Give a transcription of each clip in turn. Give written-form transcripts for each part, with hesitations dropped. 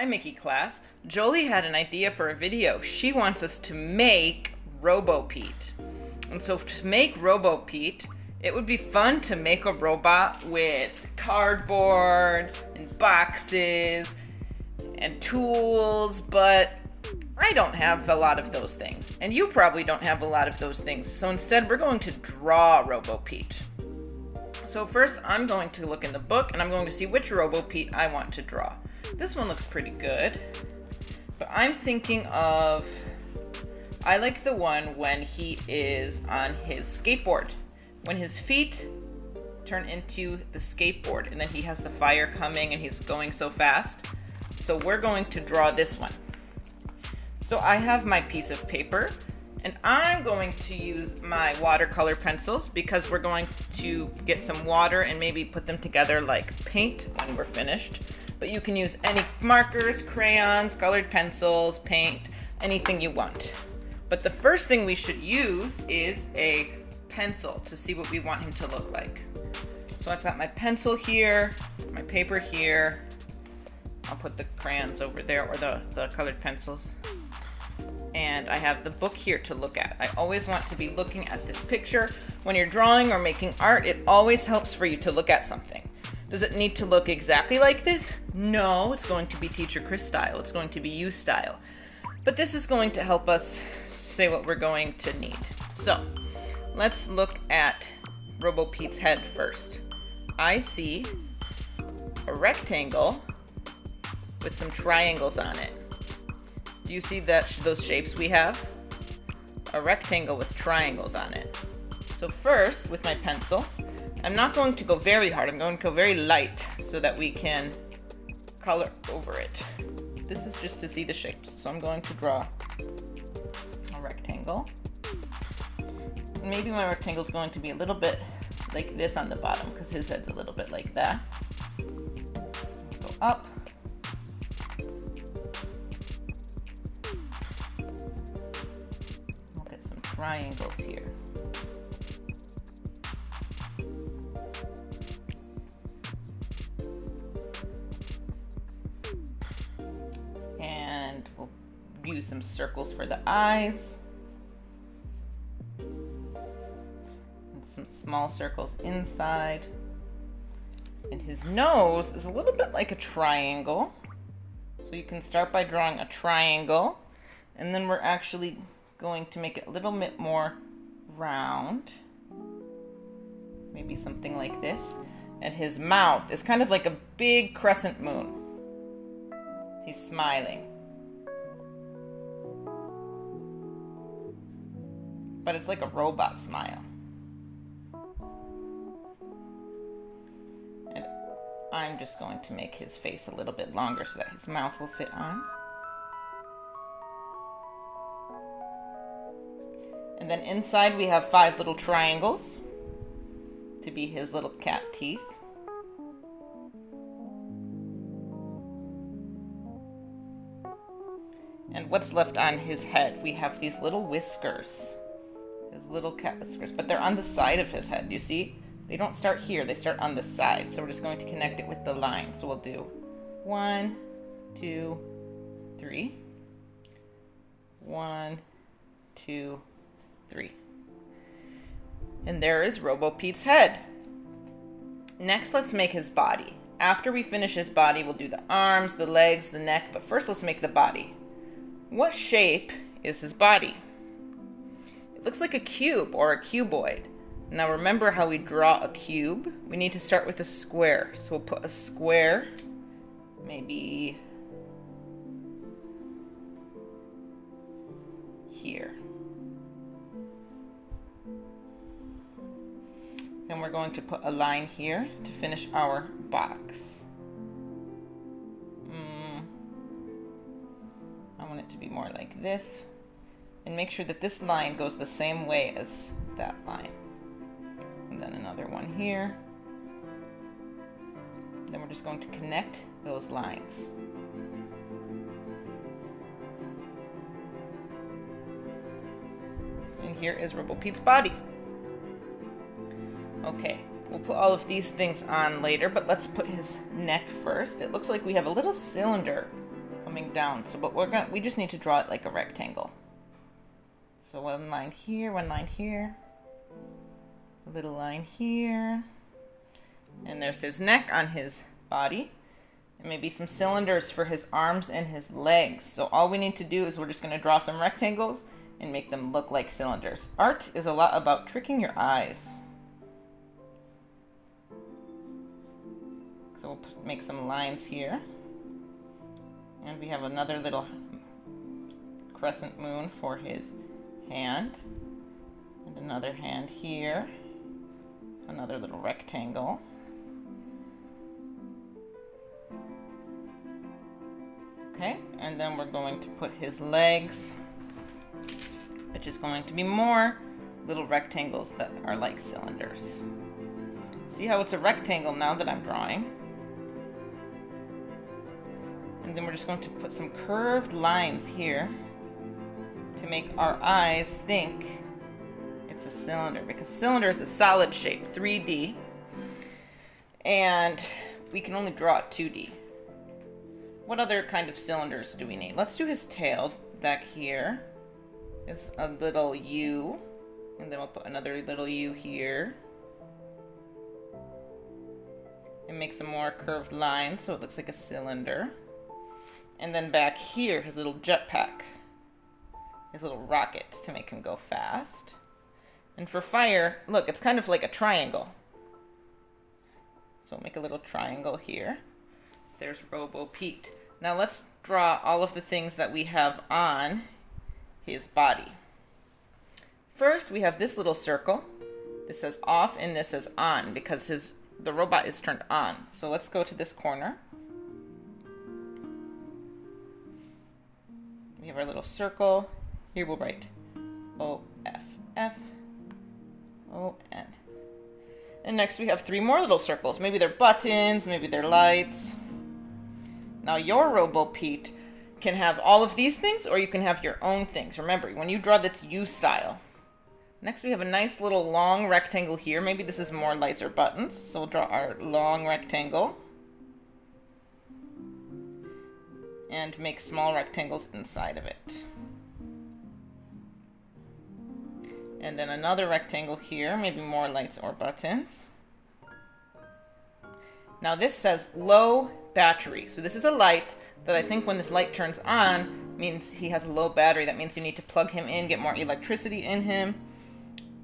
Hi, Mickey class. Jolie had an idea for a video. She wants us to make RoboPete. And so to make RoboPete, it would be fun to make a robot with cardboard and boxes and tools, but I don't have a lot of those things. And you probably don't have a lot of those things. So instead, we're going to draw RoboPete. So first, I'm going to look in the book and I'm going to see which RoboPete I want to draw. This one looks pretty good, but I'm thinking of, I like the one when he is on his skateboard. When his feet turn into the skateboard and then he has the fire coming and he's going so fast. So we're going to draw this one. So I have my piece of paper and I'm going to use my watercolor pencils because we're going to get some water and maybe put them together like paint when we're finished. But you can use any markers, crayons, colored pencils, paint, anything you want. But the first thing we should use is a pencil to see what we want him to look like. So I've got my pencil here, my paper here. I'll put the crayons over there, or the colored pencils. And I have the book here to look at. I always want to be looking at this picture. When you're drawing or making art, it always helps for you to look at something. Does it need to look exactly like this? No, it's going to be Teacher Chris style. It's going to be you style. But this is going to help us say what we're going to need. So let's look at RoboPete's head first. I see a rectangle with some triangles on it. Do you see those shapes we have? A rectangle with triangles on it. So first, with my pencil, I'm not going to go very hard. I'm going to go very light so that we can color over it. This is just to see the shapes. So I'm going to draw a rectangle. Maybe my rectangle is going to be a little bit like this on the bottom because his head's a little bit like that. Go up. We'll get some triangles here. And we'll use some circles for the eyes. And some small circles inside. And his nose is a little bit like a triangle. So you can start by drawing a triangle. And then we're actually going to make it a little bit more round. Maybe something like this. And his mouth is kind of like a big crescent moon. He's smiling. But it's like a robot smile. And I'm just going to make his face a little bit longer so that his mouth will fit on. And then inside we have 5 little triangles to be his little cat teeth. And what's left on his head? We have these little whiskers. His little cat whiskers. But they're on the side of his head, you see? They don't start here, they start on the side. So we're just going to connect it with the line. So we'll do 1, 2, 3. 1, 2, 3. And there is RoboPete's head. Next, let's make his body. After we finish his body, we'll do the arms, the legs, the neck. But first, let's make the body. What shape is his body? It looks like a cube or a cuboid. Now remember how we draw a cube? We need to start with a square. So we'll put a square, maybe here. Then we're going to put a line here to finish our box. I want it to be more like this. And make sure that this line goes the same way as that line. And then another one here. Then we're just going to connect those lines. And here is RoboPete's body. Okay, we'll put all of these things on later, but let's put his neck first. It looks like we have a little cylinder coming down. So, but we just need to draw it like a rectangle. So one line here, a little line here, and there's his neck on his body, and maybe some cylinders for his arms and his legs. So all we need to do is we're just going to draw some rectangles and make them look like cylinders. Art is a lot about tricking your eyes. So we'll make some lines here. And we have another little crescent moon for his hand. And another hand here. Another little rectangle. Okay, and then we're going to put his legs, which is going to be more little rectangles that are like cylinders. See how it's a rectangle now that I'm drawing? And then we're just going to put some curved lines here to make our eyes think it's a cylinder, because cylinder is a solid shape, 3D, and we can only draw it 2D. What other kind of cylinders do we need? Let's do his tail back here. It's a little U, and then we'll put another little U here. And make some more curved lines so it looks like a cylinder. And then back here, his little jetpack, his little rocket to make him go fast. And for fire, look, it's kind of like a triangle. So make a little triangle here. There's Robo Pete. Now let's draw all of the things that we have on his body. First, we have this little circle. This says off and this says on because the robot is turned on. So let's go to this corner. We have our little circle. Here we'll write O-F-F-O-N. And next we have 3 more little circles. Maybe they're buttons, maybe they're lights. Now your Robo Pete can have all of these things, or you can have your own things. Remember, when you draw, that's you style. Next we have a nice little long rectangle here. Maybe this is more lights or buttons. So we'll draw our long rectangle. And make small rectangles inside of it. And then another rectangle here, maybe more lights or buttons. Now this says low battery. So this is a light that I think when this light turns on means he has a low battery. That means you need to plug him in, get more electricity in him.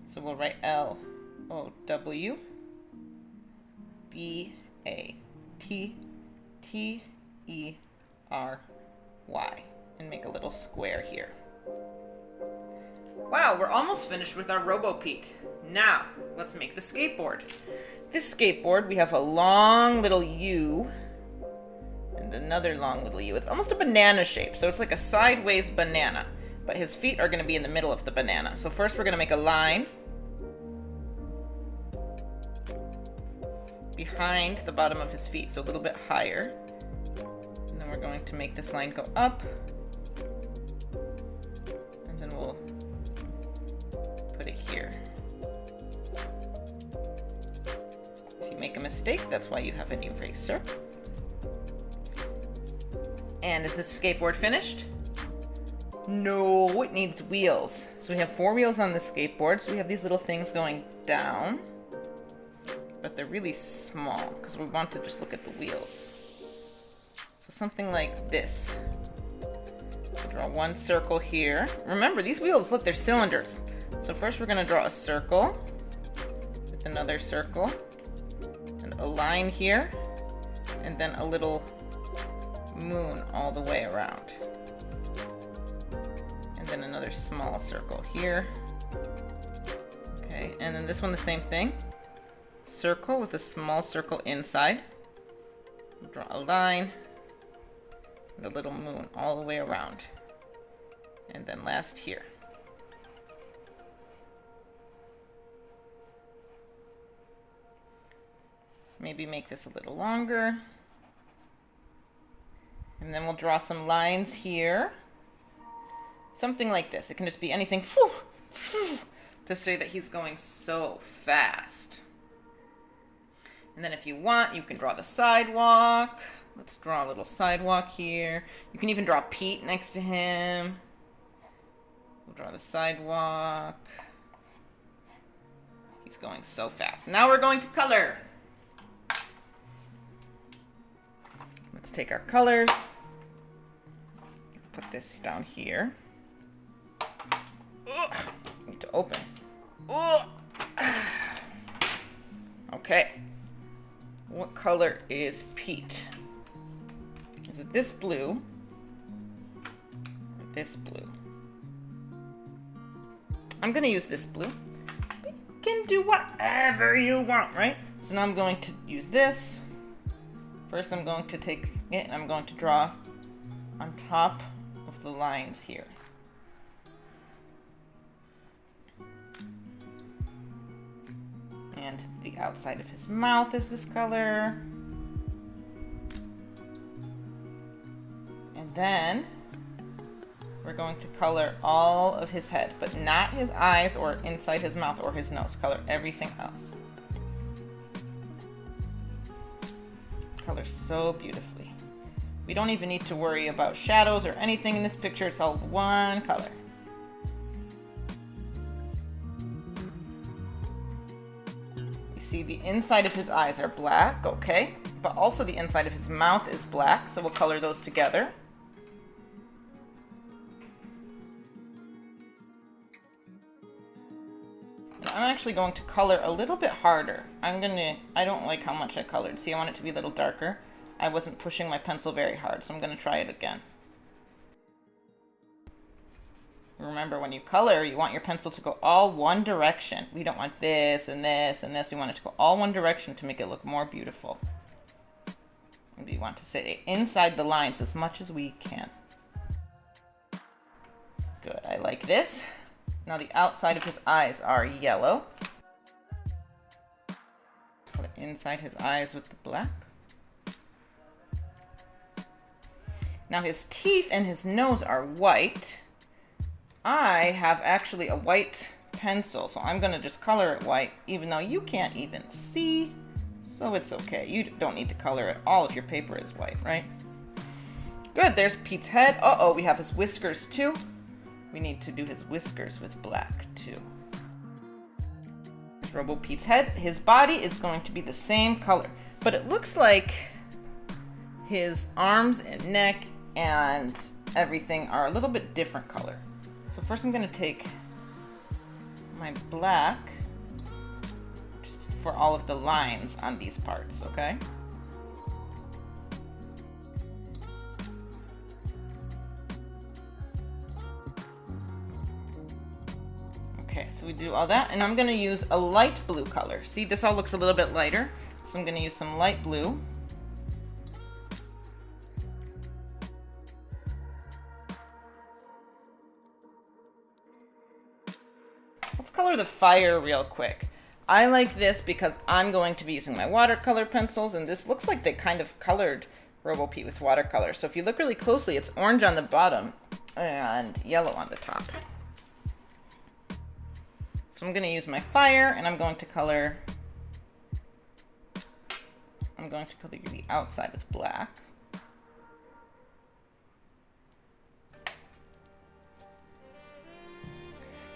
So we'll write L-O-W-B-A-T-T-E-R-Y and make a little square here. Wow, we're almost finished with our Robo Pete. Now, let's make the skateboard. This skateboard, we have a long little U and another long little U. It's almost a banana shape, so it's like a sideways banana, but his feet are going to be in the middle of the banana. So first we're going to make a line behind the bottom of his feet, so a little bit higher. And then we're going to make this line go up, and then we'll put it here. If you make a mistake, that's why you have an eraser. And is this skateboard finished? No, it needs wheels. So we have 4 wheels on the skateboard. So we have these little things going down, but they're really small because we want to just look at the wheels. So something like this. We'll draw one circle here. Remember, these wheels, look, they're cylinders. So first we're going to draw a circle with another circle and a line here, and then a little moon all the way around. And then another small circle here. Okay, and then this one the same thing. Circle with a small circle inside. Draw a line and a little moon all the way around. And then last here. Maybe make this a little longer. And then we'll draw some lines here. Something like this. It can just be anything to say that he's going so fast. And then if you want, you can draw the sidewalk Let's draw a little sidewalk here. You can even draw Pete next to him. We'll draw the sidewalk. He's going so fast. Now we're going to color. Let's take our colors. Put this down here. Ugh, need to open. Ugh. Okay. What color is Pete? Is it this blue or this blue? I'm going to use this blue. But you can do whatever you want, right? So now I'm going to use this. First I'm going to take it and I'm going to draw on top of the lines here. And the outside of his mouth is this color. And then we're going to color all of his head, but not his eyes or inside his mouth or his nose. Color everything else. Color so beautifully. We don't even need to worry about shadows or anything in this picture. It's all one color. You see the inside of his eyes are black, okay? But also the inside of his mouth is black, so we'll color those together. I'm actually going to color a little bit harder. I don't like how much I colored. See, I want it to be a little darker. I wasn't pushing my pencil very hard, so I'm going to try it again. Remember, when you color, you want your pencil to go all one direction. We don't want this and this and this. We want it to go all one direction to make it look more beautiful. And we want to sit inside the lines as much as we can. Good, I like this. Now the outside of his eyes are yellow. Color inside his eyes with the black. Now his teeth and his nose are white. I have actually a white pencil, so I'm going to just color it white, even though you can't even see, so it's okay. You don't need to color it all if your paper is white, right? Good, there's Pete's head. Uh-oh, we have his whiskers too. We need to do his whiskers with black too. Here's Robo Pete's head. His body is going to be the same color, but it looks like his arms and neck and everything are a little bit different color. So first I'm going to take my black just for all of the lines on these parts, okay? Okay, so we do all that, and I'm going to use a light blue color. See, this all looks a little bit lighter, so I'm going to use some light blue. Let's color the fire real quick. I like this because I'm going to be using my watercolor pencils, and this looks like they kind of colored Robo Pete with watercolor. So if you look really closely, it's orange on the bottom and yellow on the top. So I'm going to use my fire, and I'm going to color the outside with black.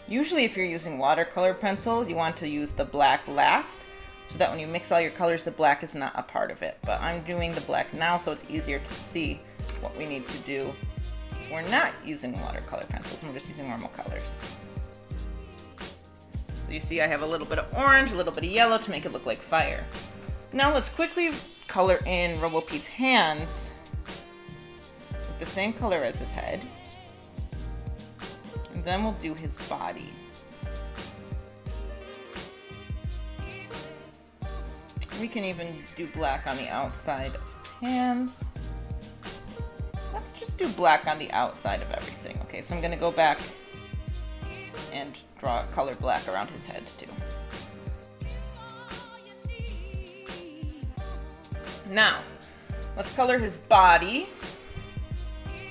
Usually if you're using watercolor pencils, you want to use the black last, so that when you mix all your colors, the black is not a part of it. But I'm doing the black now, so it's easier to see what we need to do. We're not using watercolor pencils, we're just using normal colors. So you see I have a little bit of orange, a little bit of yellow to make it look like fire. Now let's quickly color in Robo Pete's hands with the same color as his head. And then we'll do his body. We can even do black on the outside of his hands. Let's just do black on the outside of everything. Okay, so I'm going to go back and draw color black around his head too. Now, let's color his body.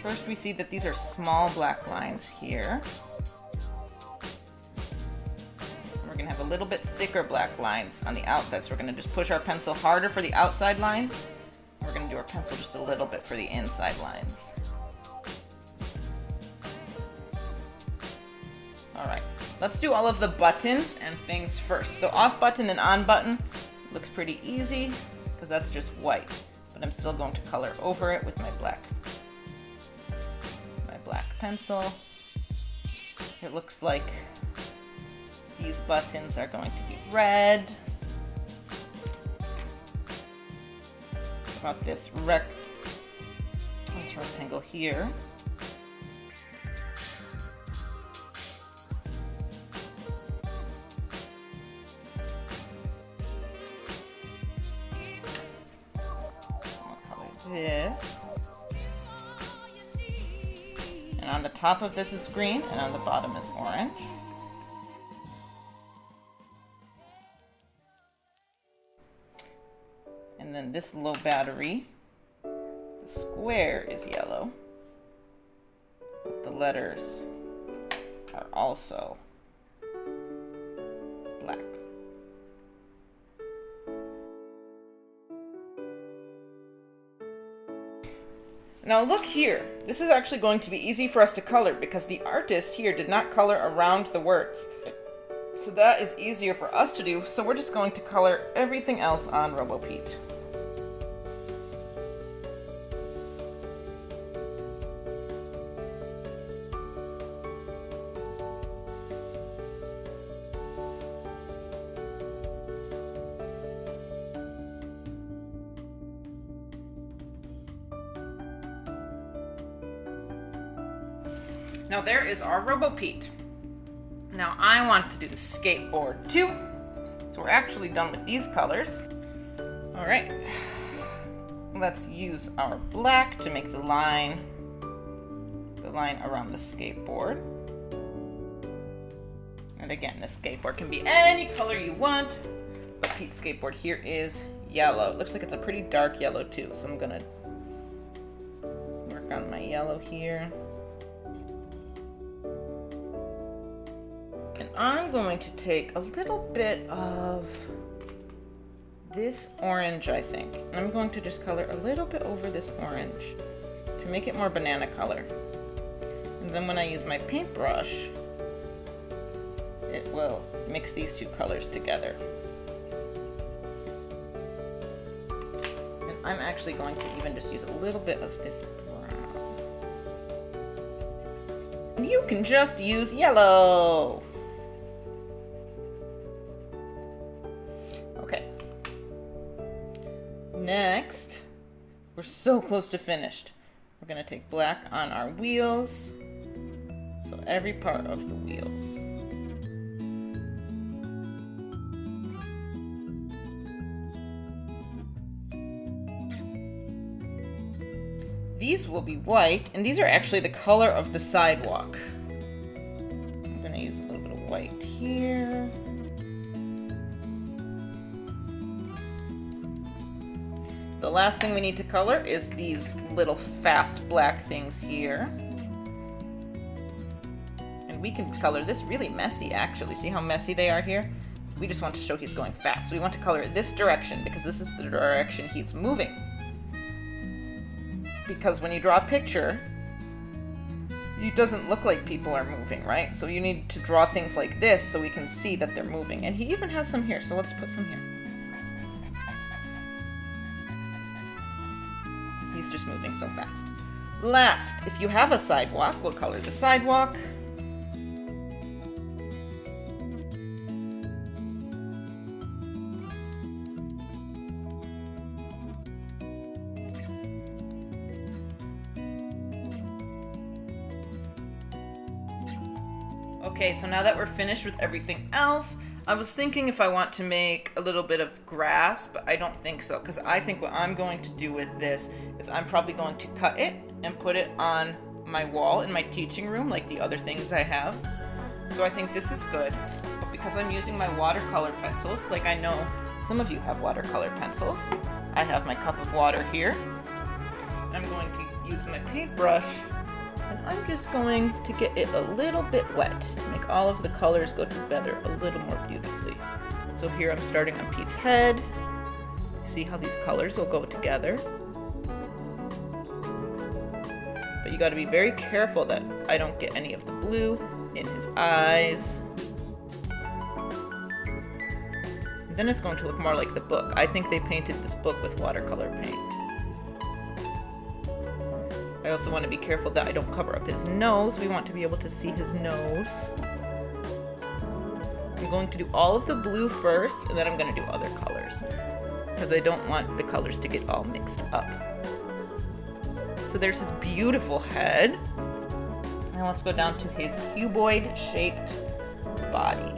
First we see that these are small black lines here. We're going to have a little bit thicker black lines on the outside, so we're going to just push our pencil harder for the outside lines. We're We're gonna do our pencil just a little bit for the inside lines. All right, let's do all of the buttons and things first. So off button and on button looks pretty easy because that's just white, but I'm still going to color over it with my black pencil. It looks like these buttons are going to be red. About this rectangle here. I'll color this. And on the top of this is green, and on the bottom is orange. And then this low battery, the square is yellow, but the letters are also black. Now look here. This is actually going to be easy for us to color because the artist here did not color around the words. So that is easier for us to do, so we're just going to color everything else on RoboPete. Now there is our RoboPete. Now I want to do the skateboard too. So we're actually done with these colors. All right, let's use our black to make the line around the skateboard. And again, this skateboard can be any color you want, but Pete's skateboard here is yellow. It looks like it's a pretty dark yellow too, so I'm gonna work on my yellow here. And I'm going to take a little bit of this orange, I think. And I'm going to just color a little bit over this orange to make it more banana color. And then when I use my paintbrush, it will mix these two colors together. And I'm actually going to even just use a little bit of this brown. And you can just use yellow. Next, we're so close to finished. We're gonna take black on our wheels. So every part of the wheels. These will be white, and these are actually the color of the sidewalk. I'm gonna use a little bit of white here. The last thing we need to color is these little fast black things here. And we can color this really messy, actually. See how messy they are here? We just want to show he's going fast. So we want to color it this direction because this is the direction he's moving. Because when you draw a picture, it doesn't look like people are moving, right? So you need to draw things like this so we can see that they're moving. And he even has some here, so let's put some here. He's just moving so fast. Last, if you have a sidewalk, we'll color the sidewalk. Okay, so now that we're finished with everything else, I was thinking if I want to make a little bit of grass, but I don't think so, because I think what I'm going to do with this is I'm probably going to cut it and put it on my wall in my teaching room, like the other things I have. So I think this is good, but because I'm using my watercolor pencils, like I know some of you have watercolor pencils, I have my cup of water here. I'm going to use my paintbrush, and I'm just going to get it a little bit wet to make all of the colors go together a little more beautifully. So here I'm starting on Pete's head. See how these colors will go together? But you got to be very careful that I don't get any of the blue in his eyes. And then it's going to look more like the book. I think they painted this book with watercolor paint. I also want to be careful that I don't cover up his nose. We want to be able to see his nose. I'm going to do all of the blue first, and then I'm going to do other colors, because I don't want the colors to get all mixed up. So there's his beautiful head. Now let's go down to his cuboid-shaped body.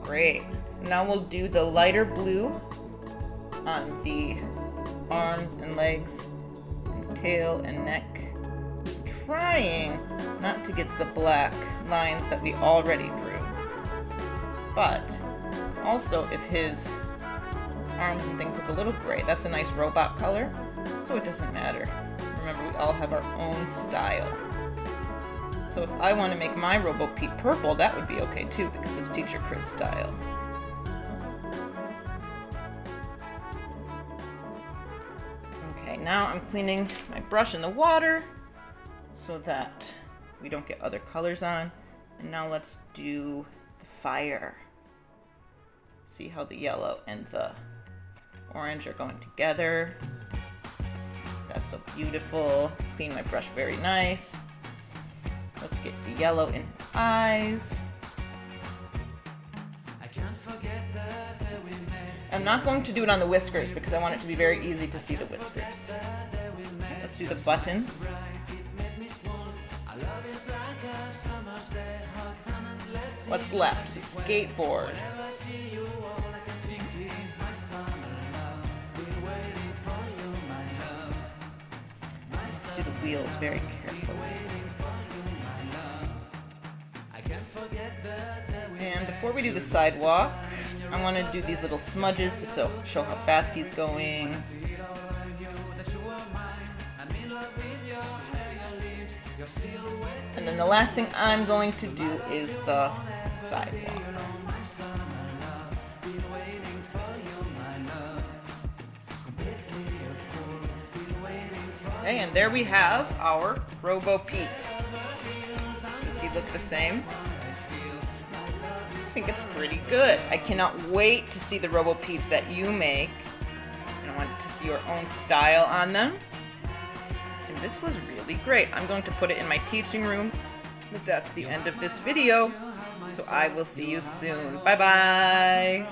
Great. Now we'll do the lighter blue on the arms and legs and tail and neck. Trying not to get the black lines that we already drew. But also if his arms and things look a little gray, that's a nice robot color, so it doesn't matter. Remember, we all have our own style. So if I want to make my RoboPete purple, that would be okay too, because it's Teacher Chris style. Okay, now I'm cleaning my brush in the water so that we don't get other colors on. And now let's do the fire. See how the yellow and the orange are going together. That's so beautiful. Clean my brush very nice. Let's get the yellow in his eyes. I'm not going to do it on the whiskers because I want it to be very easy to see the whiskers. Let's do the buttons. What's left? The skateboard. Let's do the wheels very carefully. And before we do the sidewalk, I want to do these little smudges to show how fast he's going. And then the last thing I'm going to do is the sidewalk. Okay, and there we have our RoboPete. Does he look the same? I think it's pretty good. I cannot wait to see the RoboPetes that you make. And I want to see your own style on them. And this was really great. I'm going to put it in my teaching room. But that's the end of this video. So I will see you soon. Bye bye.